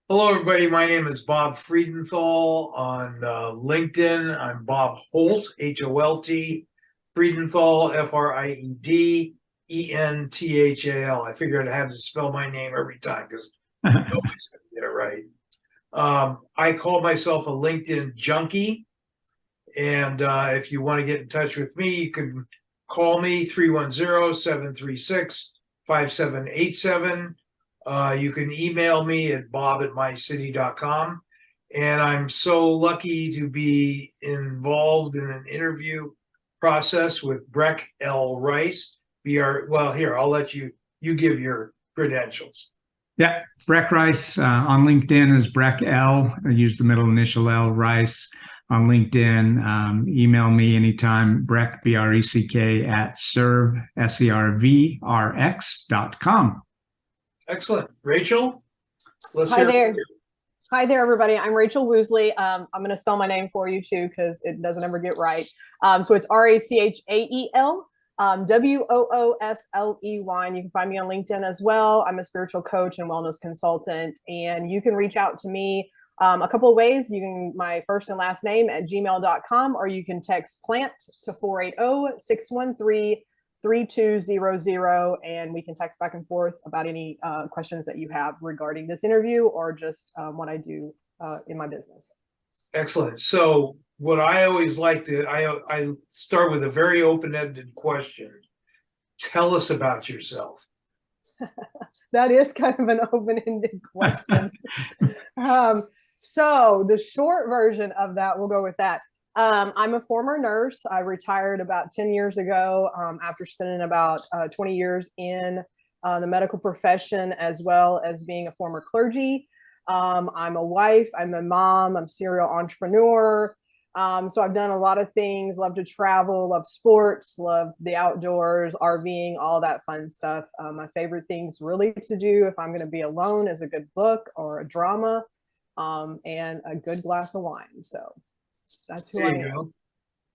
Hello, everybody. My name is Bob Friedenthal on LinkedIn. I'm Bob Holt, Holt, Friedenthal, Friedenthal. I figured I had to spell my name every time because nobody's going to get it right. I call myself a LinkedIn junkie. And if you want to get in touch with me, you can call me 310-736-5787. You can email me at bob@mycity.com. And I'm so lucky to be involved in an interview process with Breck L. Rice. Well, here, I'll let you give your credentials. Yeah, Breck Rice on LinkedIn is Breck L. I use the middle initial L, Rice on LinkedIn. Email me anytime, Breck, BRECK, at servrx.com. Excellent. Rachel, let's Hi hear there. from you. Hi there, everybody. I'm Rachel Woosley. I'm going to spell my name for you, too, because it doesn't ever get right. So it's Rachel, Woosley. And you can find me on LinkedIn as well. I'm a spiritual coach and wellness consultant. And you can reach out to me a couple of ways. You can my first and last name at gmail.com, or you can text plant to 480-613-3200, and we can text back and forth about any questions that you have regarding this interview or just what I do in my business. Excellent. So what I always like to, I start with a very open-ended question. Tell us about yourself. That is kind of an open-ended question. So the short version of that, we'll go with that. I'm a former nurse. I retired about 10 years ago after spending about 20 years in the medical profession, as well as being a former clergy. I'm a wife, I'm a mom, I'm a serial entrepreneur. So I've done a lot of things, love to travel, love sports, love the outdoors, RVing, all that fun stuff. My favorite things really to do if I'm going to be alone is a good book or a drama and a good glass of wine. So that's who I am. Go.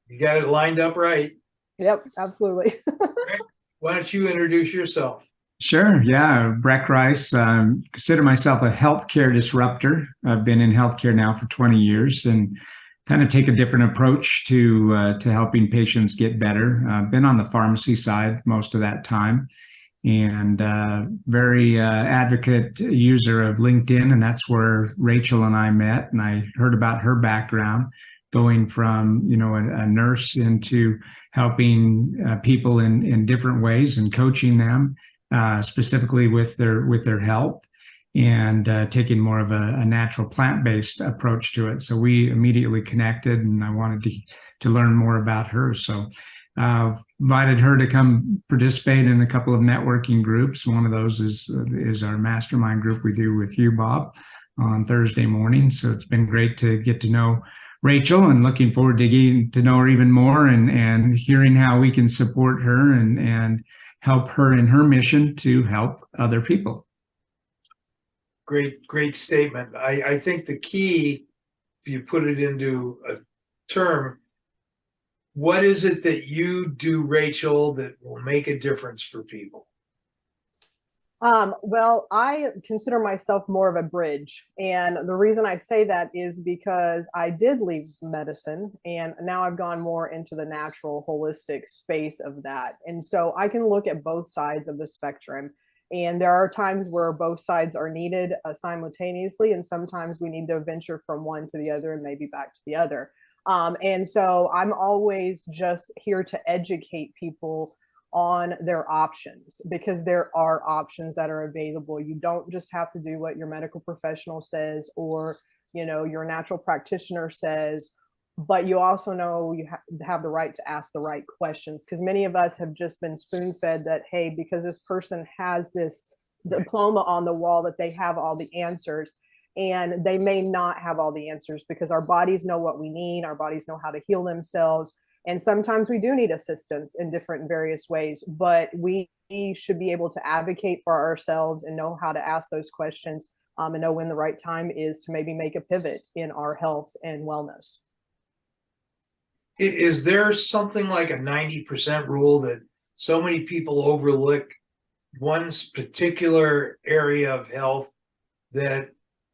You got it lined up right. Yep, absolutely. Okay. Why don't you introduce yourself? Sure. Yeah. Breck Rice. Consider myself a healthcare disruptor. I've been in healthcare now for 20 years and kind of take a different approach to helping patients get better. I've been on the pharmacy side most of that time, and very advocate user of LinkedIn. And that's where Rachel and I met, and I heard about her background going from, a nurse into helping people in different ways and coaching them specifically with their health, and taking more of a natural plant-based approach to it. So we immediately connected, and I wanted to learn more about her. So invited her to come participate in a couple of networking groups. One of those is our mastermind group we do with you, Bob, on Thursday morning. So it's been great to get to know Rachel, and looking forward to getting to know her even more, and hearing how we can support her and help her in her mission to help other people. Great statement. I think the key, if you put it into a term, what is it that you do, Rachel, that will make a difference for people? Well, I consider myself more of a bridge. And the reason I say that is because I did leave medicine and now I've gone more into the natural, holistic space of that. And so I can look at both sides of the spectrum. And there are times where both sides are needed simultaneously. And sometimes we need to venture from one to the other and maybe back to the other. And so I'm always just here to educate people on their options, because there are options that are available. You don't just have to do what your medical professional says or your natural practitioner says, but you also know you have the right to ask the right questions, because many of us have just been spoon-fed that, hey, because this person has this diploma on the wall, that they have all the answers. And they may not have all the answers, because our bodies know what we need, our bodies know how to heal themselves. And sometimes we do need assistance in different various ways, but we should be able to advocate for ourselves and know how to ask those questions, and know when the right time is to maybe make a pivot in our health and wellness. Is there something like a 90% rule that so many people overlook one particular area of health that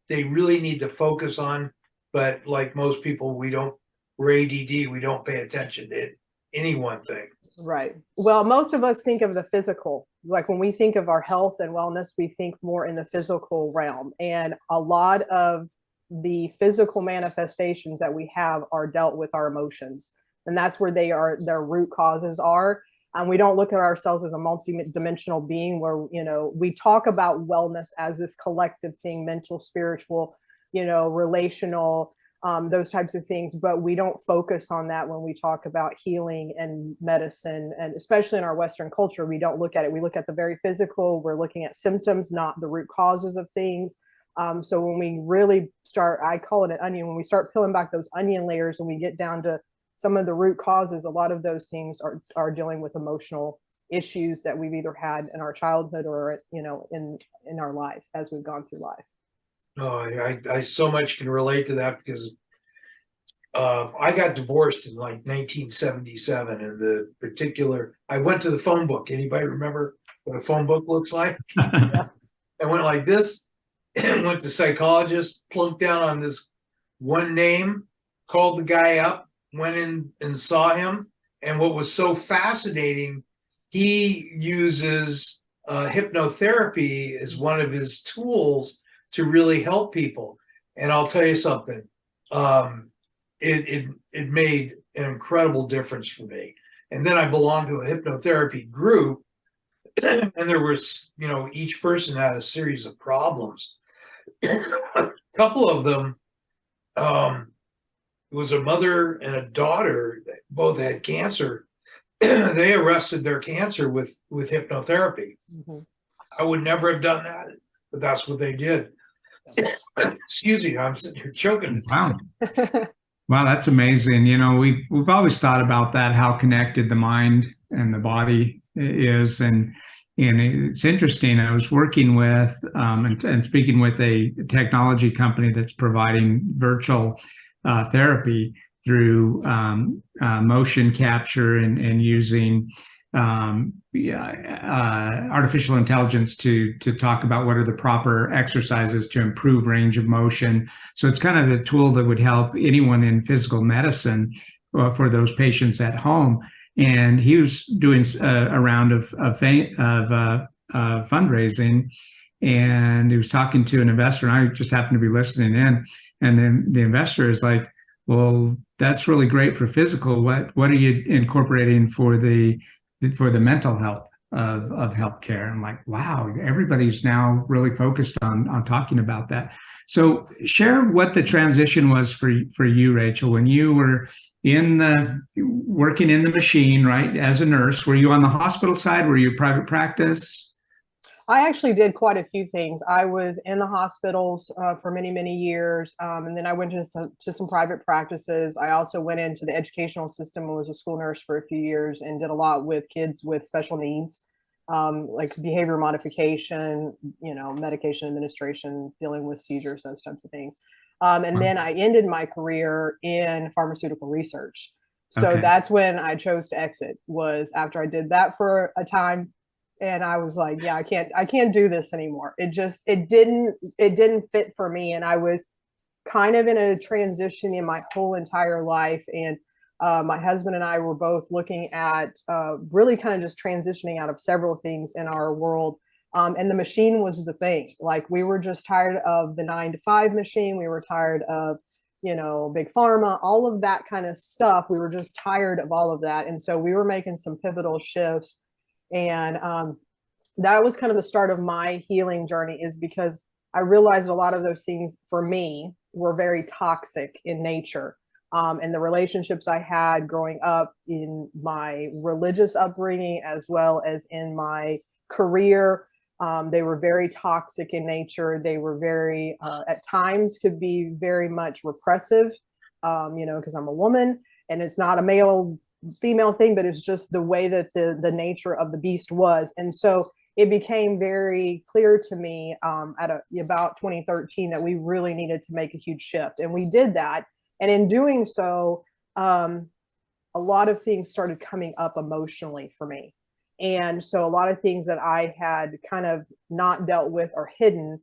they really need to focus on. But like most people, we're ADD, we don't pay attention to any one thing. Right. Well, most of us think of the physical. Like when we think of our health and wellness, we think more in the physical realm. And a lot of the physical manifestations that we have are dealt with our emotions. And that's where their root causes are. And we don't look at ourselves as a multi-dimensional being where, we talk about wellness as this collective thing, mental, spiritual, relational, those types of things, but we don't focus on that when we talk about healing and medicine. And especially in our Western culture, we don't look at it. We look at the very physical. We're looking at symptoms, not the root causes of things. So when we really start, I call it an onion, when we start peeling back those onion layers and we get down to some of the root causes, a lot of those things are dealing with emotional issues that we've either had in our childhood or, in our life as we've gone through life. Oh, I so much can relate to that because I got divorced in like 1977, and I went to the phone book. Anybody remember what a phone book looks like? I went like this and went to psychologist, plunked down on this one name, called the guy up, went in and saw him. And what was so fascinating, he uses hypnotherapy as one of his tools to really help people. And I'll tell you something, it made an incredible difference for me. And then I belonged to a hypnotherapy group, and there was, each person had a series of problems. A couple of them, it was a mother and a daughter that both had cancer. They arrested their cancer with hypnotherapy. Mm-hmm. I would never have done that, but that's what they did. Excuse me, I'm sitting here choking. Wow. Wow, that's amazing. We've always thought about that, how connected the mind and the body is. And it's interesting. I was working with and speaking with a technology company that's providing virtual therapy through motion capture and using artificial intelligence to talk about what are the proper exercises to improve range of motion. So it's kind of a tool that would help anyone in physical medicine for those patients at home. And he was doing a round of fundraising, and he was talking to an investor, and I just happened to be listening in. And then the investor is like, "Well, that's really great for physical. What are you incorporating for the mental health of healthcare?" I'm like, wow, everybody's now really focused on talking about that. So share what the transition was for you, Rachel, when you were working in the machine, right? As a nurse, were you on the hospital side? Were you private practice? I actually did quite a few things. I was in the hospitals for many, many years. And then I went to some private practices. I also went into the educational system and was a school nurse for a few years and did a lot with kids with special needs, like behavior modification, medication administration, dealing with seizures, those types of things. And then I ended my career in pharmaceutical research. So that's when I chose to exit, was after I did that for a time. And I was like, yeah, I can't do this anymore. It didn't fit for me. And I was kind of in a transition in my whole entire life. And my husband and I were both looking at really kind of just transitioning out of several things in our world. And the machine was the thing. Like, we were just tired of the 9-to-5 machine. We were tired of, big pharma, all of that kind of stuff. We were just tired of all of that. And so we were making some pivotal shifts. And that was kind of the start of my healing journey, is because I realized a lot of those things for me were very toxic in nature. And the relationships I had growing up in my religious upbringing, as well as in my career, they were very toxic in nature. They were very, at times could be very much repressive, because I'm a woman and it's not a male female thing, but it's just the way that the nature of the beast was. And so it became very clear to me about 2013 that we really needed to make a huge shift. And we did that. And in doing so, a lot of things started coming up emotionally for me. And so a lot of things that I had kind of not dealt with or hidden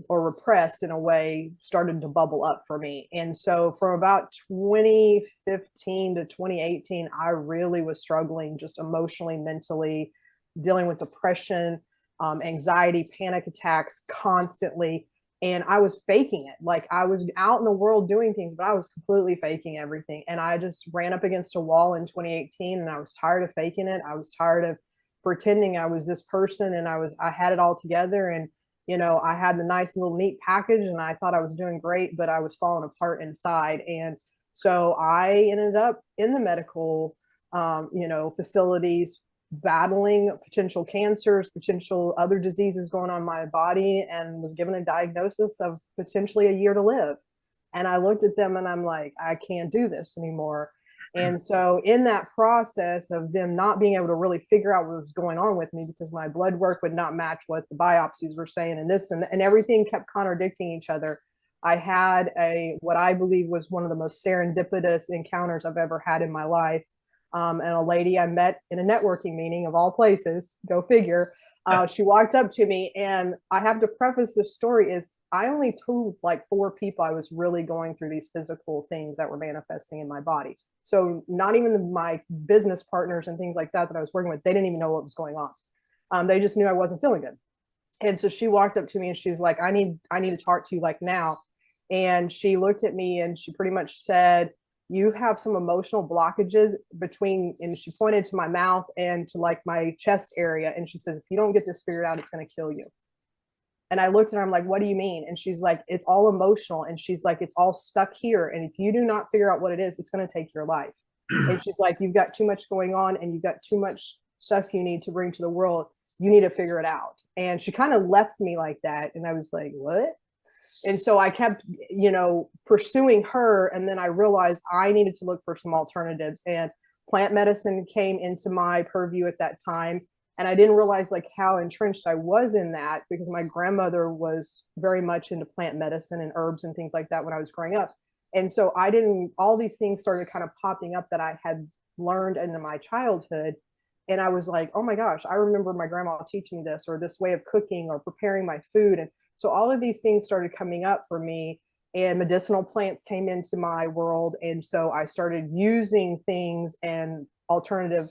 or repressed in a way started to bubble up for me. And so from about 2015 to 2018, I really was struggling just emotionally, mentally, dealing with depression, anxiety, panic attacks constantly. And I was faking it. Like I was out in the world doing things, but I was completely faking everything. And I just ran up against a wall in 2018, and I was tired of faking it. I was tired of pretending I was this person, and I had it all together. And I had the nice little neat package, and I thought I was doing great, but I was falling apart inside. And so I ended up in the medical, facilities, battling potential cancers, potential other diseases going on in my body, and was given a diagnosis of potentially a year to live. And I looked at them and I'm like, I can't do this anymore. And so in that process of them not being able to really figure out what was going on with me, because my blood work would not match what the biopsies were saying, and this and everything kept contradicting each other, I had what I believe was one of the most serendipitous encounters I've ever had in my life. And a lady I met in a networking meeting, of all places, go figure. She walked up to me, and I have to preface this story is I only told like 4 people I was really going through these physical things that were manifesting in my body. So not even my business partners and things like that I was working with, they didn't even know what was going on. They just knew I wasn't feeling good. And so she walked up to me and she's like, I need to talk to you like now. And she looked at me and she pretty much said, you have some emotional blockages between, and she pointed to my mouth and to like my chest area. And she says, if you don't get this figured out, it's going to kill you. And I looked at her, I'm like, what do you mean? And she's like, it's all emotional. And she's like, it's all stuck here. And if you do not figure out what it is, it's going to take your life. And she's like, you've got too much going on and you've got too much stuff you need to bring to the world. You need to figure it out. And she kind of left me like that. And I was like, what? And so I kept, pursuing her. And then I realized I needed to look for some alternatives, and plant medicine came into my purview at that time. And I didn't realize like how entrenched I was in that, because my grandmother was very much into plant medicine and herbs and things like that when I was growing up. And so all these things started kind of popping up that I had learned in my childhood. And I was like, oh my gosh, I remember my grandma teaching this, or this way of cooking or preparing my food. And so all of these things started coming up for me, and medicinal plants came into my world. And so I started using things and alternative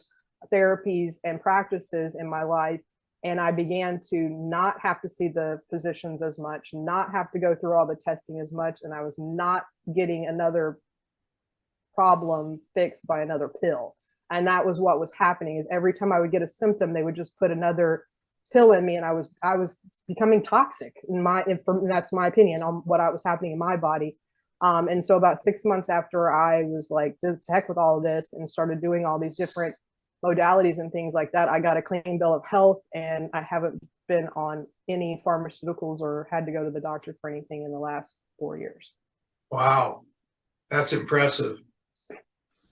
therapies and practices in my life. And I began to not have to see the physicians as much, not have to go through all the testing as much. And I was not getting another problem fixed by another pill. And that was what was happening, is every time I would get a symptom, they would just put another pill in me, and I was becoming toxic that's my opinion on what was happening in my body. And so about 6 months after I was like, heck with all of this, and started doing all these different modalities and things like that, I got a clean bill of health, and I haven't been on any pharmaceuticals or had to go to the doctor for anything in the last 4 years. Wow, that's impressive.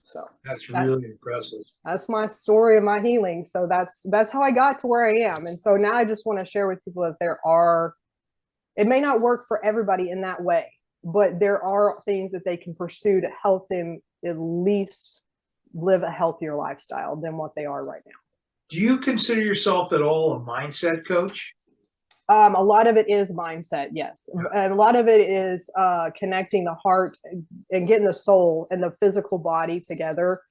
So that's really impressive. That's my story of my healing. So that's how I got to where I am. And so now I just want to share with people that it may not work for everybody in that way, but there are things that they can pursue to help them at least live a healthier lifestyle than what they are right now. Do you consider yourself at all a mindset coach? A lot of it is mindset, yes. And a lot of it is connecting the heart and getting the soul and the physical body together.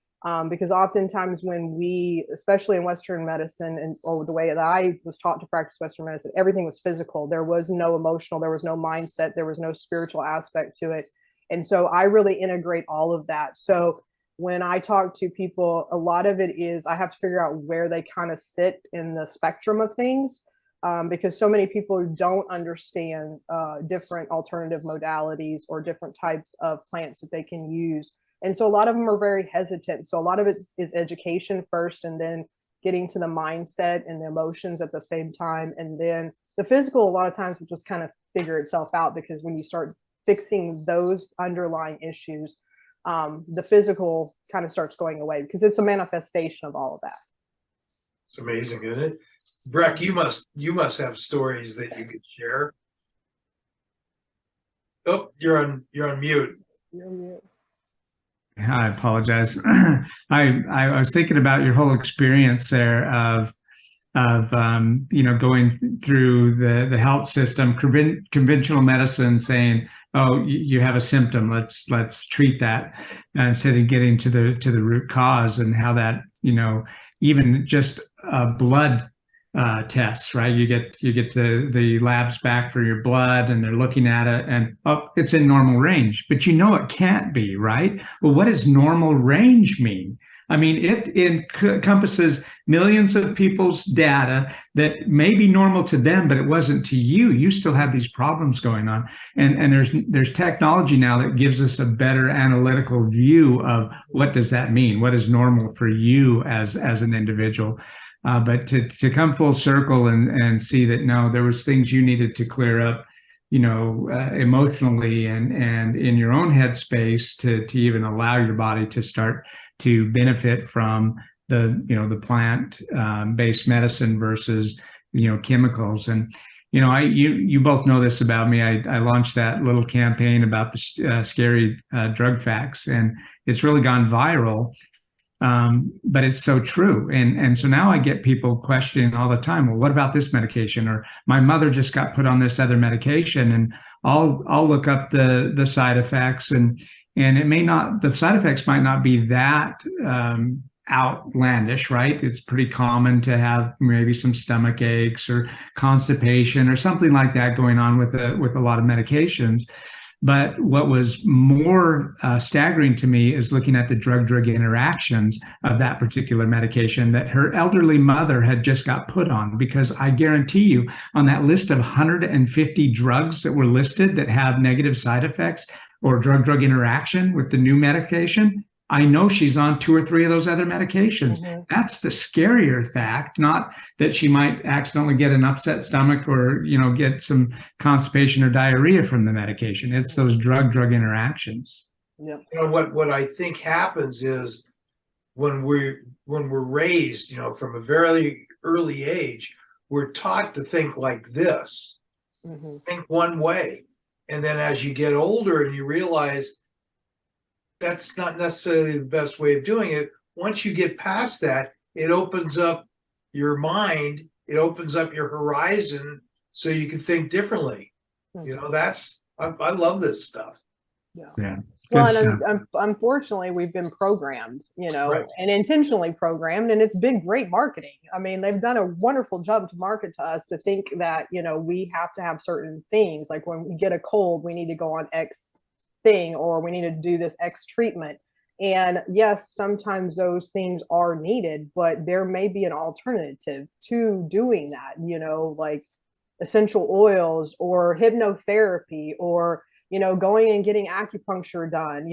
Because oftentimes when we, especially in Western medicine, or the way that I was taught to practice Western medicine, everything was physical. There was no emotional, there was no mindset, there was no spiritual aspect to it. And so I really integrate all of that. So when I talk to people, a lot of it is I have to figure out where they kind of sit in the spectrum of things. Because so many people don't understand different alternative modalities or different types of plants that they can use. And so a lot of them are very hesitant. So a lot of it is education first, and then getting to the mindset and the emotions at the same time. And then the physical, a lot of times, will just kind of figure itself out, because when you start fixing those underlying issues, the physical kind of starts going away, because it's a manifestation of all of that. It's amazing, isn't it? Breck, you must have stories that you could share. Oh, you're on mute. You're mute. I apologize. I was thinking about your whole experience there of of going through the health system, conventional medicine saying, oh, you have a symptom, let's treat that, instead of getting to the root cause, and how that, even just blood tests, right? You get the labs back for your blood, and they're looking at it, and oh, it's in normal range, but it can't be, right? Well, what does normal range mean? I mean, it encompasses millions of people's data that may be normal to them, but it wasn't to you. You still have these problems going on. And there's technology now that gives us a better analytical view of what does that mean? What is normal for you as an individual? But to come full circle and see that, no, there was things you needed to clear up, emotionally and in your own headspace to even allow your body to start to benefit from the plant based medicine versus chemicals. And you both know this about me. I launched that little campaign about the scary drug facts, and it's really gone viral. But it's so true. And so now I get people questioning all the time, well, what about this medication? Or my mother just got put on this other medication, and I'll look up the side effects, and the side effects might not be that outlandish, right? It's pretty common to have maybe some stomach aches or constipation or something like that going on with a lot of medications. But what was more staggering to me is looking at the drug-drug interactions of that particular medication that her elderly mother had just got put on. Because I guarantee you, on that list of 150 drugs that were listed that have negative side effects or drug-drug interaction with the new medication, I know she's on 2 or 3 of those other medications. Mm-hmm. That's the scarier fact, not that she might accidentally get an upset stomach or, get some constipation or diarrhea from the medication. It's those drug-drug interactions. Yeah. What I think happens is when we're raised, from a very early age, we're taught to think like this, mm-hmm. think one way. And then as you get older and you realize that's not necessarily the best way of doing it. Once you get past that, it opens up your mind, it opens up your horizon so you can think differently. Mm-hmm. I love this stuff. Yeah. Well, and unfortunately, we've been programmed, right. And intentionally programmed, and it's been great marketing. I mean, they've done a wonderful job to market to us to think that, we have to have certain things. Like when we get a cold, we need to go on X thing, or we need to do this X treatment. And yes, sometimes those things are needed, but there may be an alternative to doing that, like essential oils or hypnotherapy, or going and getting acupuncture done.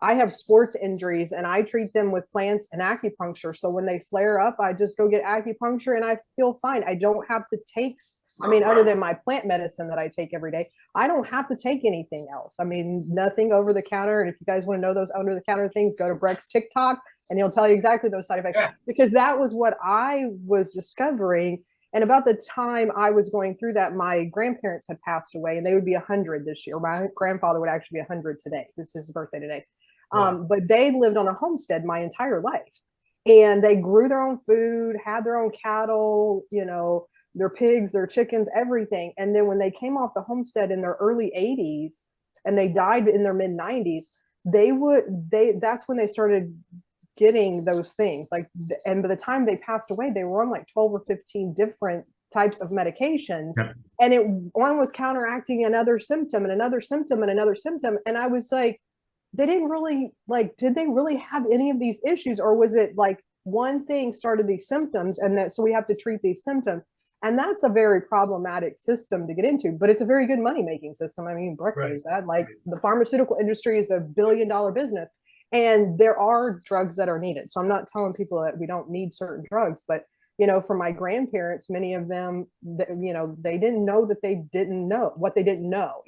I have sports injuries and I treat them with plants and acupuncture. So when they flare up, I just go get acupuncture and I feel fine. I don't have to take, other than my plant medicine that I take every day, I don't have to take anything else. Nothing over the counter. And if you guys want to know those under the counter things, go to Breck's TikTok and he'll tell you exactly those side effects, because that was what I was discovering. And about the time I was going through that, my grandparents had passed away, and they would be 100 this year. My grandfather would actually be 100 today. This is his birthday today. Wow. But they lived on a homestead my entire life, and they grew their own food, had their own cattle, their pigs, their chickens, everything. And then when they came off the homestead in their early 80s and they died in their mid 90s, that's when they started getting those things. And by the time they passed away, they were on like 12 or 15 different types of medications. Yep. And one was counteracting another symptom and another symptom and another symptom. And I was like, they didn't really did they really have any of these issues? Or was it like one thing started these symptoms, and so we have to treat these symptoms? And that's a very problematic system to get into, but it's a very good money-making system. Breck knows that. The pharmaceutical industry is $1 billion business, and there are drugs that are needed. So I'm not telling people that we don't need certain drugs, but for my grandparents, many of them, they didn't know that they didn't know what they didn't know,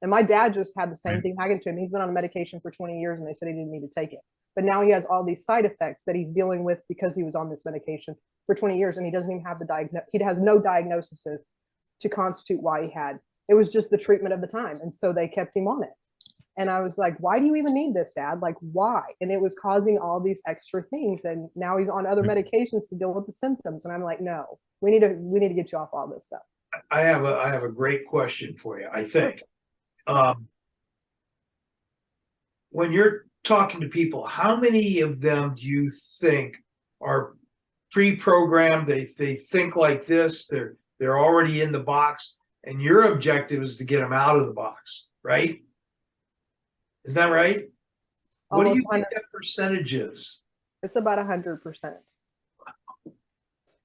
and my dad just had the same thing happen to him. He's been on a medication for 20 years and they said he didn't need to take it. But now he has all these side effects that he's dealing with because he was on this medication for 20 years and he doesn't even have he has no diagnoses to constitute why he had. It was just the treatment of the time. And so they kept him on it. And I was like, why do you even need this, Dad? Like, why? And it was causing all these extra things. And now he's on other medications to deal with the symptoms. And I'm like, no, we need to get you off all this stuff. I have a great question for you, I think. When you're talking to people, how many of them do you think are pre-programmed? They think like this, they're already in the box, and your objective is to get them out of the box, right? Is that right? What do you think that percentage is? It's about 100%.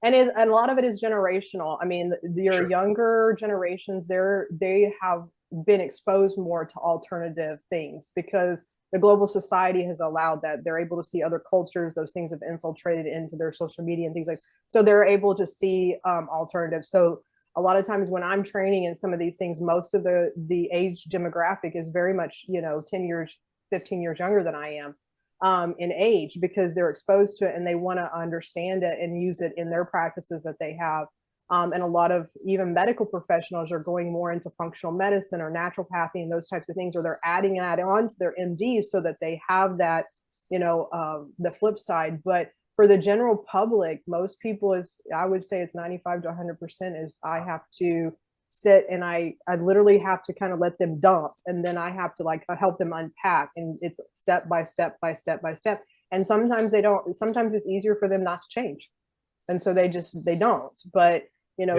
And a lot of it is generational. I mean, your younger generations, they have been exposed more to alternative things because the global society has allowed that. They're able to see other cultures. Those things have infiltrated into their social media and things like, so they're able to see alternatives. So a lot of times when I'm training in some of these things, most of the age demographic is very much, 10 years, 15 years younger than I am in age, because they're exposed to it and they want to understand it and use it in their practices that they have. And a lot of even medical professionals are going more into functional medicine or naturopathy and those types of things, or they're adding that on to their MDs so that they have that, the flip side. But for the general public, most people I would say it's 95 to 100% is I have to sit and I literally have to kind of let them dump, and then I have to like help them unpack, and it's step by step by step by step. And sometimes sometimes it's easier for them not to change. And so they don't. But,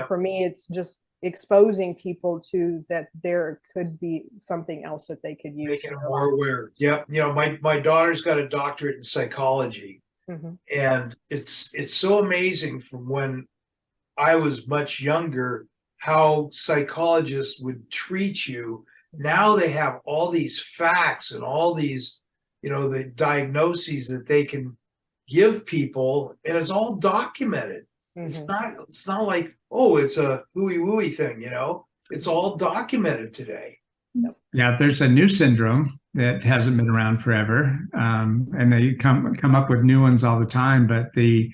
for me, it's just exposing people to that there could be something else that they could use. Making them more aware. Yep. My daughter's got a doctorate in psychology. Mm-hmm. And it's so amazing from when I was much younger how psychologists would treat you. Now they have all these facts and all these, the diagnoses that they can give people, and it's all documented. Mm-hmm. It's not like, oh, it's a hooey wooey thing, it's all documented today. Yeah, there's a new syndrome that hasn't been around forever, and they come up with new ones all the time. But the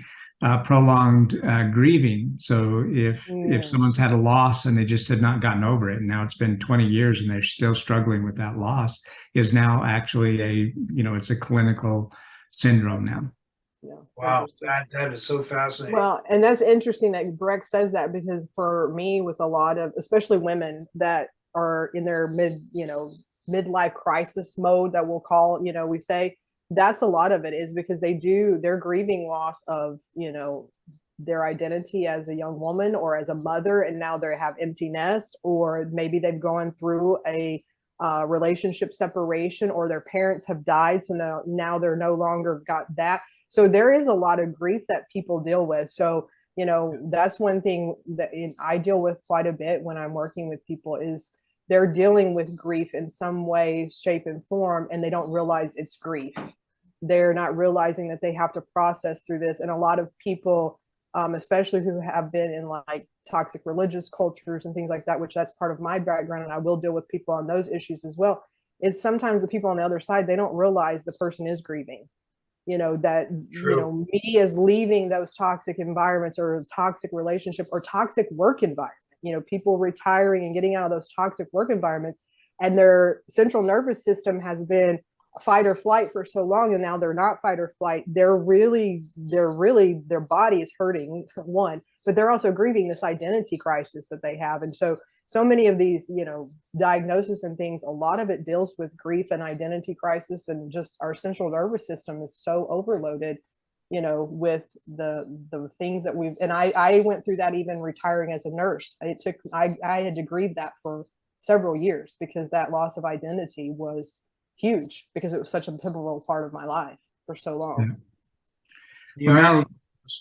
prolonged grieving. So if someone's had a loss and they just had not gotten over it, and now it's been 20 years and they're still struggling with that loss, is now actually it's a clinical syndrome now. Yeah. Wow, that is so fascinating. Well, and that's interesting that Breck says that, because for me, with a lot of, especially women that are in their midlife crisis mode, that we'll call, we say, that's a lot of it is because they're grieving loss of, their identity as a young woman or as a mother, and now they have empty nest, or maybe they've gone through a relationship separation, or their parents have died, so now they're no longer got that. So there is a lot of grief that people deal with. So, that's one thing that I deal with quite a bit when I'm working with people, is they're dealing with grief in some way, shape, and form, and they don't realize it's grief. They're not realizing that they have to process through this. And a lot of people, especially who have been in like toxic religious cultures and things like that, which that's part of my background, and I will deal with people on those issues as well. It's sometimes the people on the other side, they don't realize the person is grieving. That, True. Me as leaving those toxic environments or toxic relationship or toxic work environment, people retiring and getting out of those toxic work environments, and their central nervous system has been fight or flight for so long, and now they're not fight or flight. Their body is hurting, one, but they're also grieving this identity crisis that they have. And so many of these, diagnoses and things, a lot of it deals with grief and identity crisis, and just our central nervous system is so overloaded, with the things that and I went through that even retiring as a nurse. I had to grieve that for several years, because that loss of identity was huge, because it was such a pivotal part of my life for so long. Yeah. Well, now,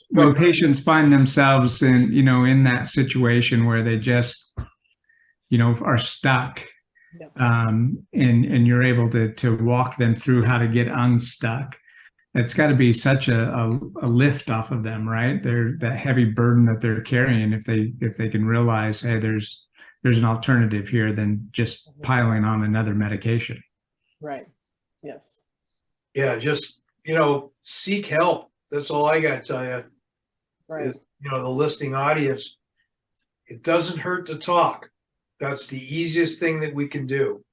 when patients find themselves in that situation where they just, are stuck, and you're able to walk them through how to get unstuck, it's got to be such a lift off of them, right? That heavy burden that they're carrying, if they can realize, hey, there's an alternative here than just piling on another medication. Right. Yes. Yeah. Just, seek help. That's all I got to tell you. Right. The listening audience, it doesn't hurt to talk. That's the easiest thing that we can do.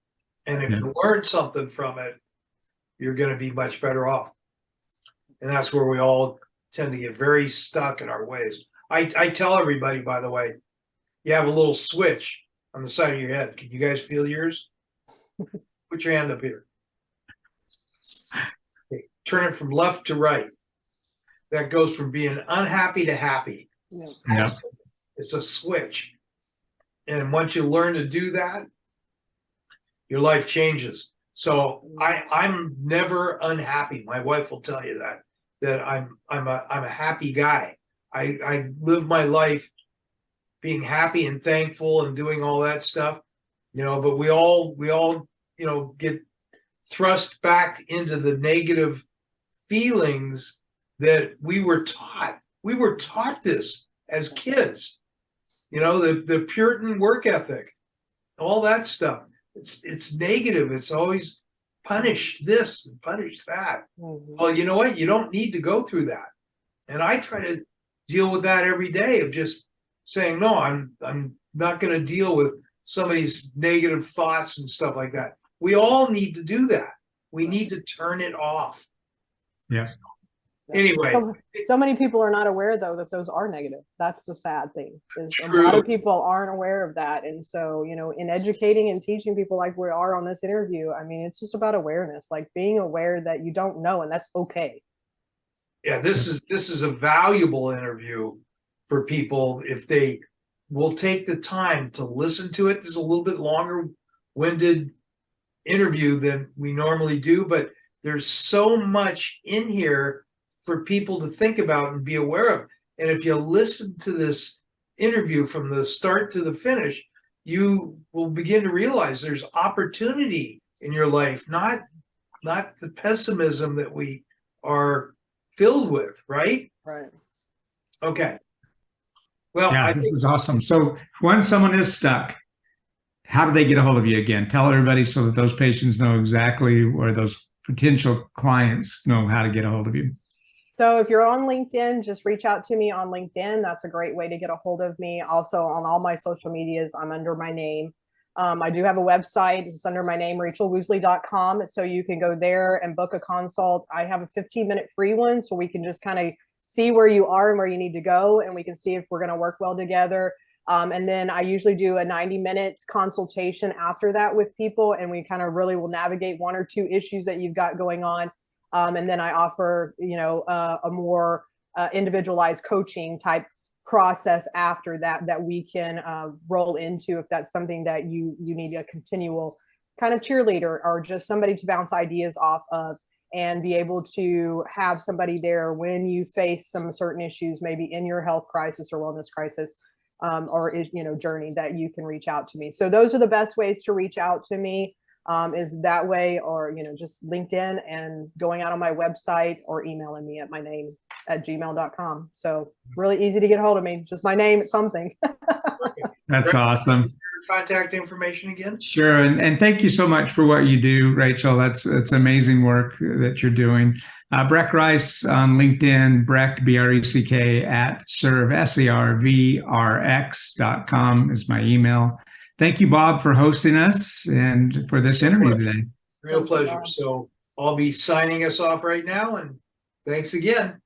And if Yeah. you learn something from it, you're going to be much better off. And that's where we all tend to get very stuck in our ways. I tell everybody, by the way, you have a little switch on the side of your head. Can you guys feel yours? Put your hand up here. Okay. Turn it from left to right. That goes from being unhappy to happy. Yeah. Yeah. It's a switch. And once you learn to do that, your life changes. So I'm never unhappy. My wife will tell you that I'm a happy guy. I live my life being happy and thankful and doing all that stuff, but we all get thrust back into the negative feelings that we were taught. We were taught this as kids, the Puritan work ethic, all that stuff. It's negative. It's always punish this and punish that. Mhm. Well, you know what? You don't need to go through that. And I try to deal with that every day of just saying, no, I'm not going to deal with somebody's negative thoughts and stuff like that. We all need to do that. We need to turn it off. Yeah. Anyway, So many people are not aware though that those are negative. That's the sad thing, is a True. lot of people aren't aware of that. And so, in educating and teaching people like we are on this interview, I mean, it's just about awareness, like being aware that you don't know, and that's okay. yeah, this is a valuable interview for people if they will take the time to listen to it. This is a little bit longer winded interview than we normally do, but there's so much in here for people to think about and be aware of. And if you listen to this interview from the start to the finish, you will begin to realize there's opportunity in your life, not the pessimism that we are filled with, right? Right. Okay. Well, Yeah, I this think is awesome. So when someone is stuck, how do they get a hold of you again? Tell everybody so that those patients know exactly, or those potential clients know how to get a hold of you. So if you're on LinkedIn, just reach out to me on LinkedIn. That's a great way to get a hold of me. Also on all my social medias, I'm under my name. I do have a website. It's under my name, rachelwoosley.com. So you can go there and book a consult. I have a 15-minute free one, so we can just kind of see where you are and where you need to go, and we can see if we're going to work well together. And then I usually do a 90-minute consultation after that with people, and we kind of really will navigate one or two issues that you've got going on. And then I offer, a more individualized coaching type process after that we can roll into, if that's something that you need a continual kind of cheerleader or just somebody to bounce ideas off of, and be able to have somebody there when you face some certain issues, maybe in your health crisis or wellness crisis, or journey, that you can reach out to me. So those are the best ways to reach out to me. Is that way, or just LinkedIn and going out on my website, or emailing me at my name at gmail.com. So really easy to get a hold of me. Just my name, it's something. That's awesome. your contact information again. Sure. And thank you so much for what you do, Rachel. That's amazing work that you're doing. Breck Rice on LinkedIn, Breck, B-R-E-C-K, at serve, SERVRX.com is my email. Thank you, Bob, for hosting us and for this interview today. Real pleasure. So I'll be signing us off right now, and thanks again.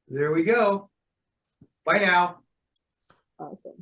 There we go. Bye now. Awesome.